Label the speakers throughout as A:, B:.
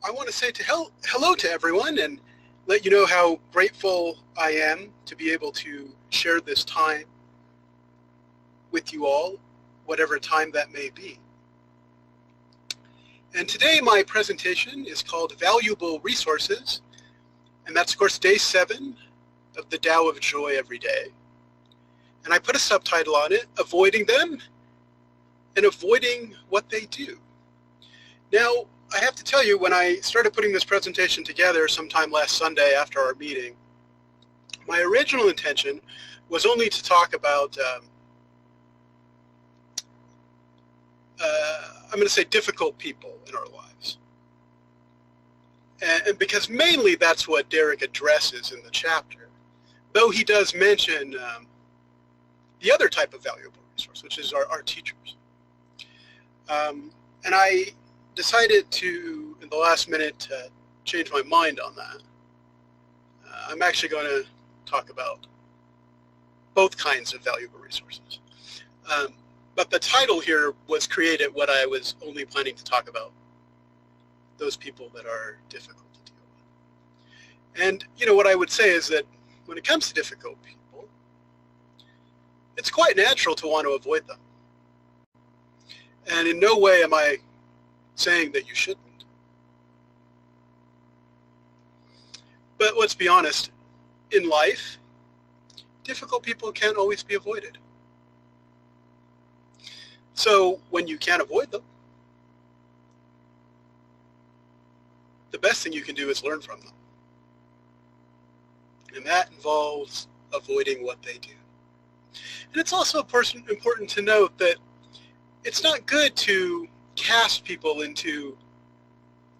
A: I want to say hello to everyone and let you know how grateful I am to be able to share this time with you all, whatever time that may be. And today my presentation is called Valuable Resources, and that's of course day 7 of the Tao of Joy Every Day. And I put a subtitle on it, Avoiding Them and Avoiding What They Do. Now, I have to tell you, when I started putting this presentation together sometime last Sunday after our meeting, my original intention was only to talk about, I'm going to say difficult people in our lives. And because mainly that's what Derek addresses in the chapter, though he does mention the other type of valuable resource, which is our teachers. And I decided to, in the last minute, change my mind on that. I'm actually going to talk about both kinds of valuable resources. But the title here was created when I was only planning to talk about those people that are difficult to deal with. And, you know, what I would say is that when it comes to difficult people, it's quite natural to want to avoid them. And in no way am I saying that you shouldn't. But let's be honest, in life, difficult people can't always be avoided. So when you can't avoid them, the best thing you can do is learn from them. And that involves avoiding what they do. And it's also important to note that it's not good to cast people into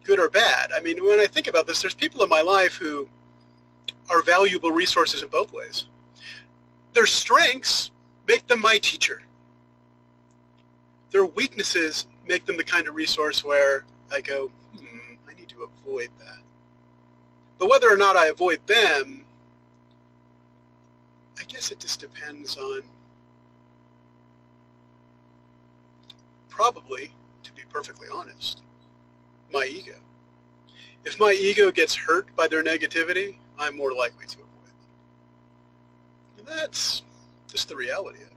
A: good or bad. I mean, when I think about this, there's people in my life who are valuable resources in both ways. Their strengths make them my teacher. Their weaknesses make them the kind of resource where I go, I need to avoid that. But whether or not I avoid them, I guess it just depends on, probably, to be perfectly honest, my ego. If my ego gets hurt by their negativity, I'm more likely to avoid them. And that's just the reality of it.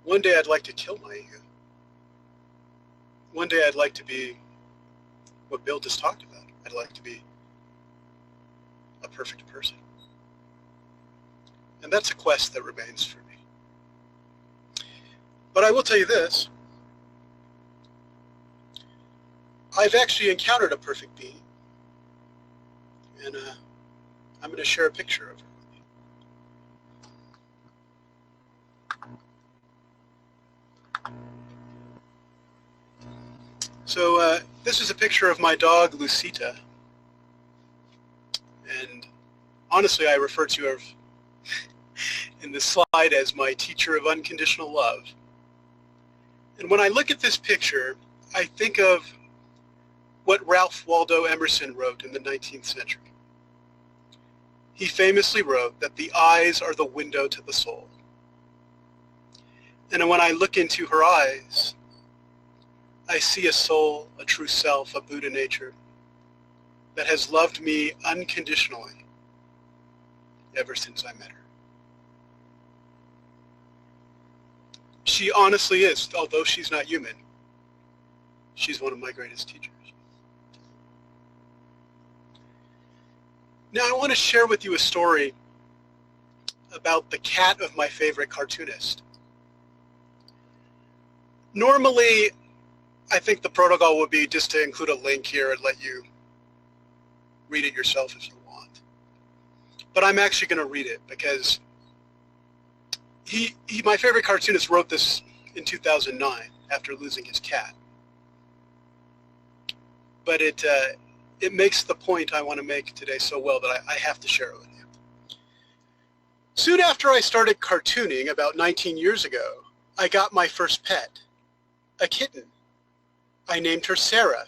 A: One day I'd like to kill my ego. One day I'd like to be what Bill just talked about. I'd like to be a perfect person. And that's a quest that remains for me. But I will tell you this. I've actually encountered a perfect being. And I'm going to share a picture of her. So this is a picture of my dog, Lucita. And honestly, I refer to her in this slide as my teacher of unconditional love. And when I look at this picture, I think of what Ralph Waldo Emerson wrote in the 19th century. He famously wrote that the eyes are the window to the soul. And when I look into her eyes, I see a soul, a true self, a Buddha nature that has loved me unconditionally ever since I met her. She honestly is, although she's not human, she's one of my greatest teachers. Now I want to share with you a story about the cat of my favorite cartoonist. Normally, I think the protocol would be just to include a link here and let you read it yourself if you want. But I'm actually going to read it because my favorite cartoonist wrote this in 2009 after losing his cat. But it makes the point I want to make today so well that I have to share it with you. Soon after I started cartooning, about 19 years ago, I got my first pet, a kitten. I named her Sarah,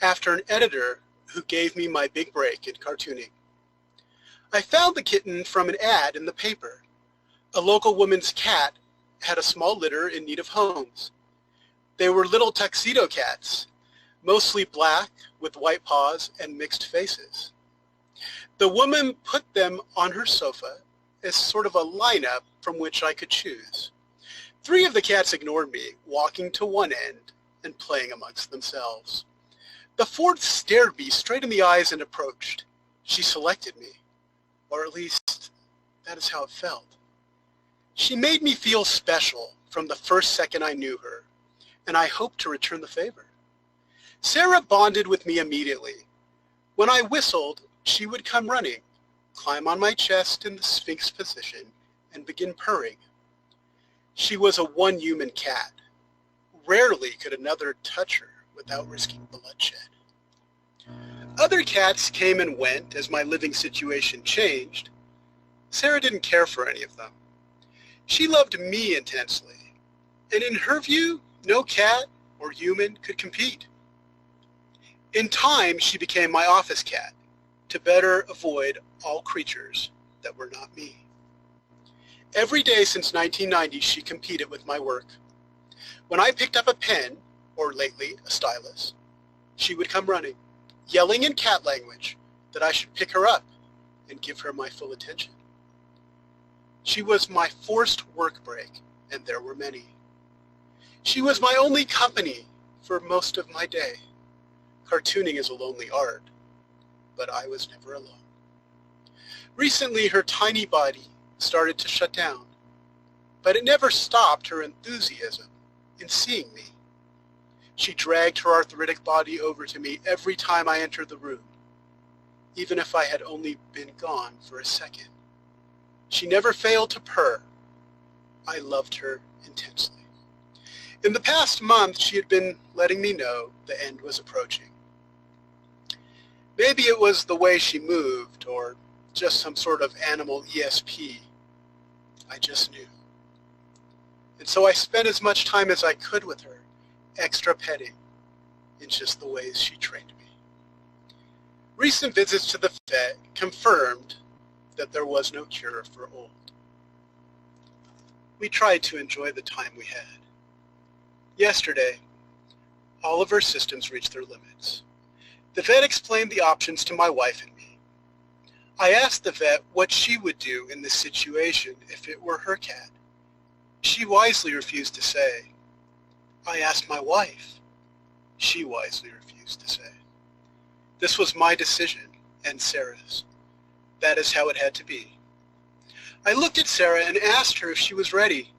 A: after an editor who gave me my big break in cartooning. I found the kitten from an ad in the paper. A local woman's cat had a small litter in need of homes. They were little tuxedo cats, mostly black with white paws and mixed faces. The woman put them on her sofa as sort of a lineup from which I could choose. 3 of the cats ignored me, walking to one end and playing amongst themselves. The 4th stared me straight in the eyes and approached. She selected me, or at least that is how it felt. She made me feel special from the first second I knew her, and I hoped to return the favor. Sarah bonded with me immediately. When I whistled, she would come running, climb on my chest in the Sphinx position, and begin purring. She was a one-human cat. Rarely could another touch her without risking bloodshed. Other cats came and went as my living situation changed. Sarah didn't care for any of them. She loved me intensely, and in her view, no cat or human could compete. In time, she became my office cat to better avoid all creatures that were not me. Every day since 1990, she competed with my work. When I picked up a pen, or lately a stylus, she would come running, yelling in cat language that I should pick her up and give her my full attention. She was my forced work break, and there were many. She was my only company for most of my day. Cartooning is a lonely art, but I was never alone. Recently, her tiny body started to shut down, but it never stopped her enthusiasm in seeing me. She dragged her arthritic body over to me every time I entered the room, even if I had only been gone for a second. She never failed to purr. I loved her intensely. In the past month, she had been letting me know the end was approaching. Maybe it was the way she moved, or just some sort of animal ESP. I just knew. And so I spent as much time as I could with her, extra petting, in just the ways she trained me. Recent visits to the vet confirmed that there was no cure for old. We tried to enjoy the time we had. Yesterday, all of our systems reached their limits. The vet explained the options to my wife and me. I asked the vet what she would do in this situation if it were her cat. She wisely refused to say. I asked my wife. She wisely refused to say. This was my decision and Sarah's. That is how it had to be. I looked at Sarah and asked her if she was ready.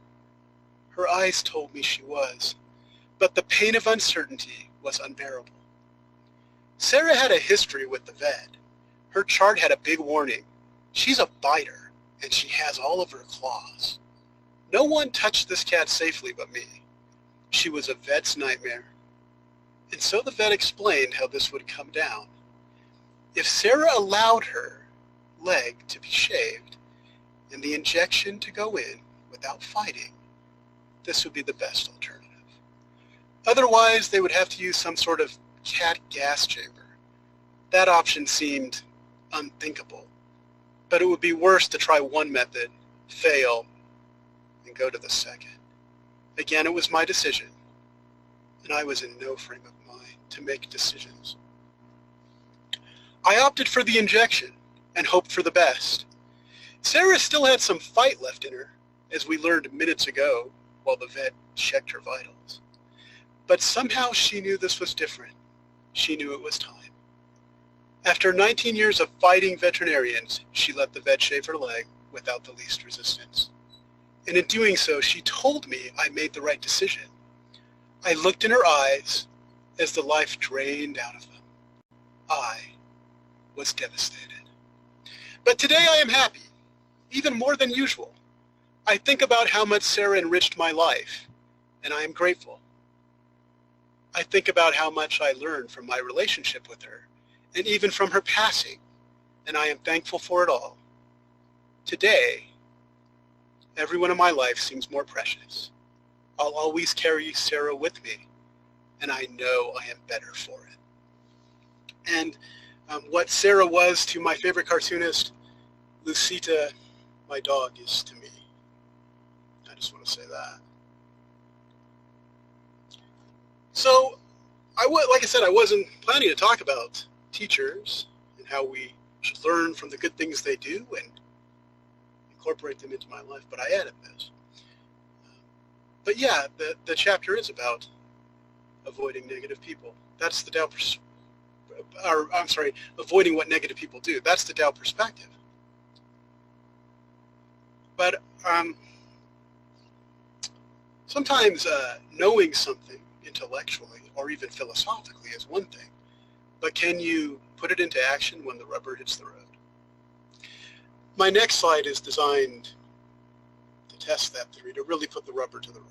A: Her eyes told me she was, but the pain of uncertainty was unbearable. Sarah had a history with the vet. Her chart had a big warning. She's a biter, and she has all of her claws. No one touched this cat safely but me. She was a vet's nightmare. And so the vet explained how this would come down. If Sarah allowed her leg to be shaved and the injection to go in without fighting, this would be the best alternative. Otherwise, they would have to use some sort of cat gas chamber. That option seemed unthinkable, but it would be worse to try one method, fail, and go to the second. Again, it was my decision, and I was in no frame of mind to make decisions. I opted for the injection and hoped for the best. Sarah still had some fight left in her, as we learned minutes ago while the vet checked her vitals. But somehow she knew this was different. She knew it was time. After 19 years of fighting veterinarians, she let the vet shave her leg without the least resistance. And in doing so, she told me I made the right decision. I looked in her eyes as the life drained out of them. I was devastated. But today I am happy, even more than usual. I think about how much Sarah enriched my life, and I am grateful. I think about how much I learned from my relationship with her, and even from her passing, and I am thankful for it all. Today, everyone in my life seems more precious. I'll always carry Sarah with me, and I know I am better for it. And what Sarah was to my favorite cartoonist, Lucita, my dog, is to me. just want to say that. So I like I said, I wasn't planning to talk about teachers and how we should learn from the good things they do and incorporate them into my life, but I added this. But yeah, the chapter is about avoiding negative people. That's the Tao, avoiding what negative people do. That's the Tao perspective. But sometimes knowing something intellectually or even philosophically is one thing, but can you put it into action when the rubber hits the road? My next slide is designed to test that theory, to really put the rubber to the road.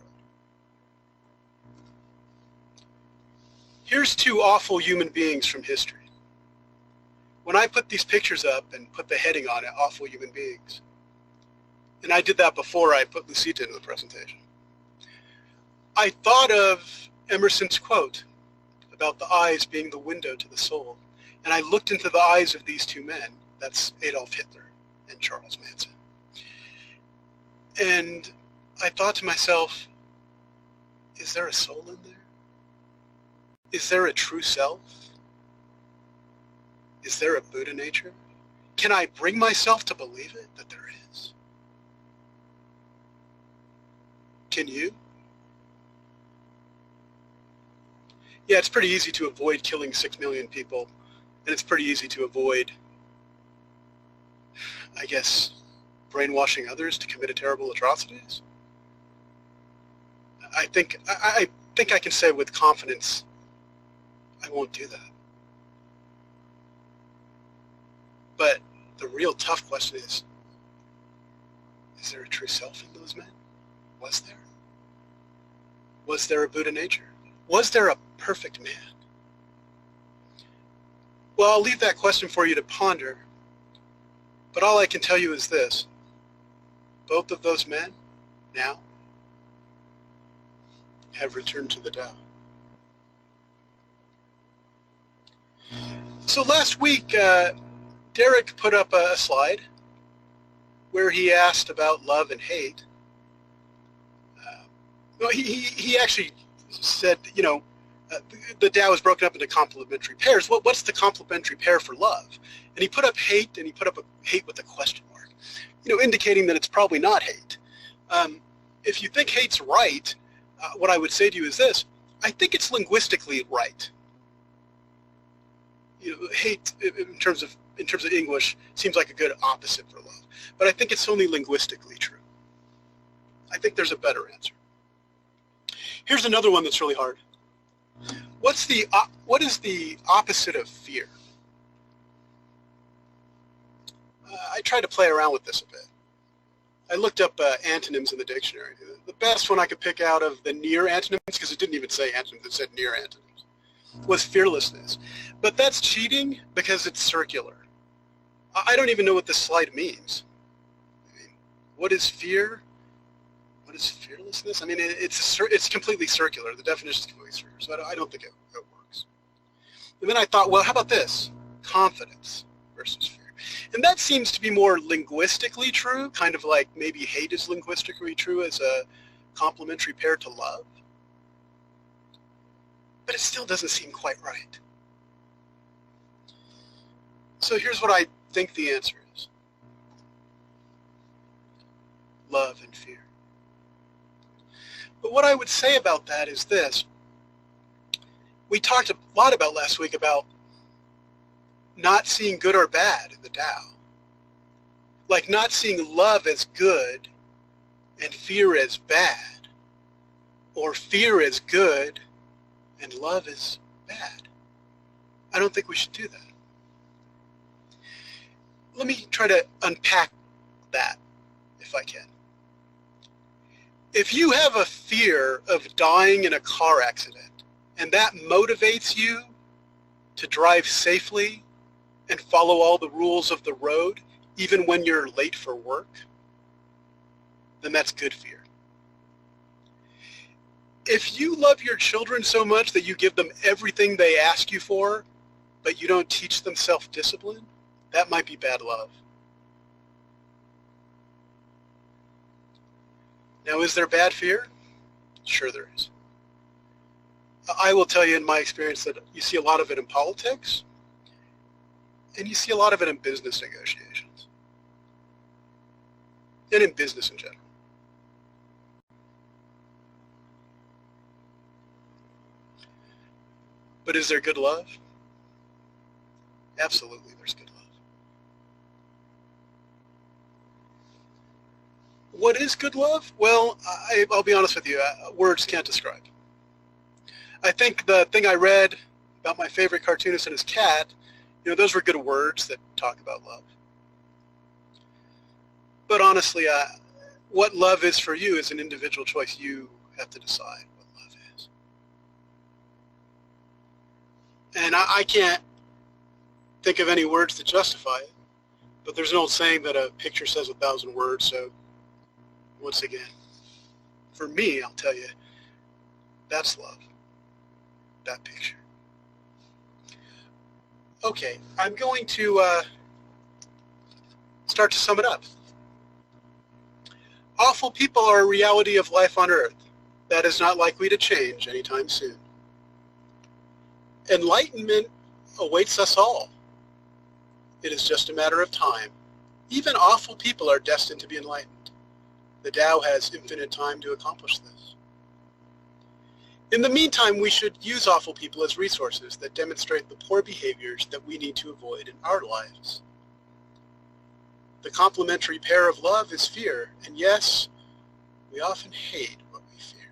A: Here's two awful human beings from history. When I put these pictures up and put the heading on it, awful human beings, and I did that before I put Lucita into the presentation, I thought of Emerson's quote about the eyes being the window to the soul. And I looked into the eyes of these two men. That's Adolf Hitler and Charles Manson. And I thought to myself, is there a soul in there? Is there a true self? Is there a Buddha nature? Can I bring myself to believe it, that there is? Can you? Yeah, it's pretty easy to avoid killing 6 million people, and it's pretty easy to avoid, I guess, brainwashing others to commit terrible atrocities. I think I can say with confidence, I won't do that. But the real tough question is there a true self in those men? Was there? Was there a Buddha nature? Was there a perfect man? Well, I'll leave that question for you to ponder, but all I can tell you is this. Both of those men now have returned to the Tao. So last week, Derek put up a slide where he asked about love and hate. Well, he actually said, the Tao is broken up into complementary pairs. What's the complementary pair for love? And he put up hate, and he put up a hate with a question mark, indicating that it's probably not hate. If you think hate's right, what I would say to you is this: I think it's linguistically right. Hate in terms of English seems like a good opposite for love, but I think it's only linguistically true. I think there's a better answer. Here's another one that's really hard. What is the opposite of fear? I tried to play around with this a bit. I looked up antonyms in the dictionary. The best one I could pick out of the near antonyms, because it didn't even say antonyms, it said near antonyms, was fearlessness. But that's cheating because it's circular. I don't even know what this slide means. What is fear? What is fearlessness? It's completely circular. The definition is completely circular, so I don't think it works. And then I thought, well, how about this? Confidence versus fear. And that seems to be more linguistically true, kind of like maybe hate is linguistically true as a complementary pair to love. But it still doesn't seem quite right. So here's what I think the answer is. Love and fear. But what I would say about that is this. We talked a lot about last week about not seeing good or bad in the Tao. Like not seeing love as good and fear as bad, or fear as good and love as bad. I don't think we should do that. Let me try to unpack that if I can. If you have a fear of dying in a car accident and that motivates you to drive safely and follow all the rules of the road, even when you're late for work, then that's good fear. If you love your children so much that you give them everything they ask you for, but you don't teach them self-discipline, that might be bad love. Now, is there bad fear? Sure there is. I will tell you in my experience that you see a lot of it in politics, and you see a lot of it in business negotiations, and in business in general. But is there good love? Absolutely, there's good love. What is good love? Well, I'll be honest with you, words can't describe. I think the thing I read about my favorite cartoonist and his cat, those were good words that talk about love. But honestly, what love is for you is an individual choice. You have to decide what love is. And I can't think of any words to justify it, but there's an old saying that a picture says 1,000 words, so once again, for me, I'll tell you, that's love, that picture. Okay, I'm going to start to sum it up. Awful people are a reality of life on earth that is not likely to change anytime soon. Enlightenment awaits us all. It is just a matter of time. Even awful people are destined to be enlightened. The Tao has infinite time to accomplish this. In the meantime, we should use awful people as resources that demonstrate the poor behaviors that we need to avoid in our lives. The complementary pair of love is fear, and yes, we often hate what we fear.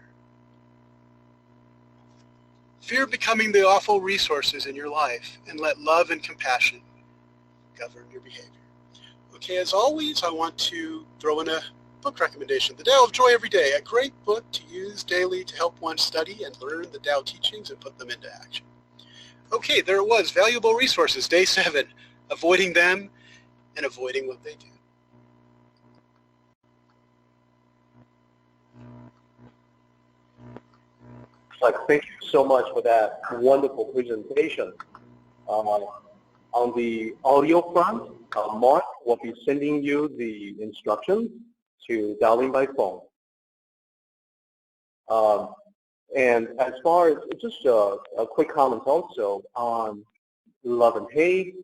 A: Fear becoming the awful resources in your life, and let love and compassion govern your behavior. Okay, as always, I want to throw in a book recommendation, The Tao of Joy Every Day, a great book to use daily to help one study and learn the Tao teachings and put them into action. Okay, there it was, valuable resources, day 7, avoiding them and avoiding what they do.
B: Thank you so much for that wonderful presentation. On the audio front, Mark will be sending you the instructions to dial in by phone. And as far as just a quick comment also on love and hate,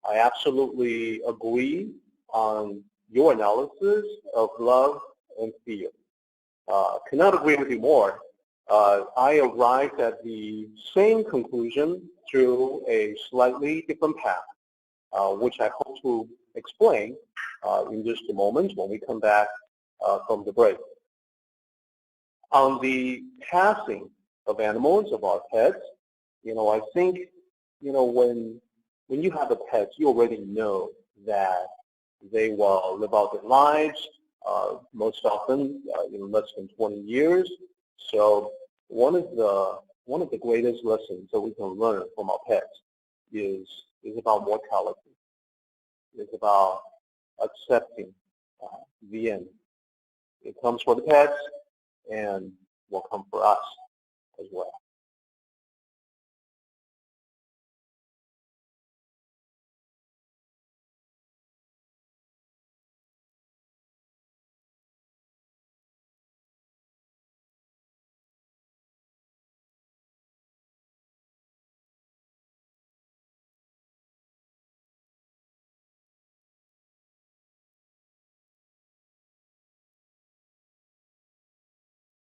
B: I absolutely agree on your analysis of love and fear. Cannot agree with you more. I arrived at the same conclusion through a slightly different path, which I hope to explain in just a moment when we come back from the break. On the passing of animals, of our pets, I think, when you have a pet, you already know that they will live out their lives, most often in less than 20 years. So one of the greatest lessons that we can learn from our pets is about mortality. It's about accepting the end. It comes for the pets and will come for us.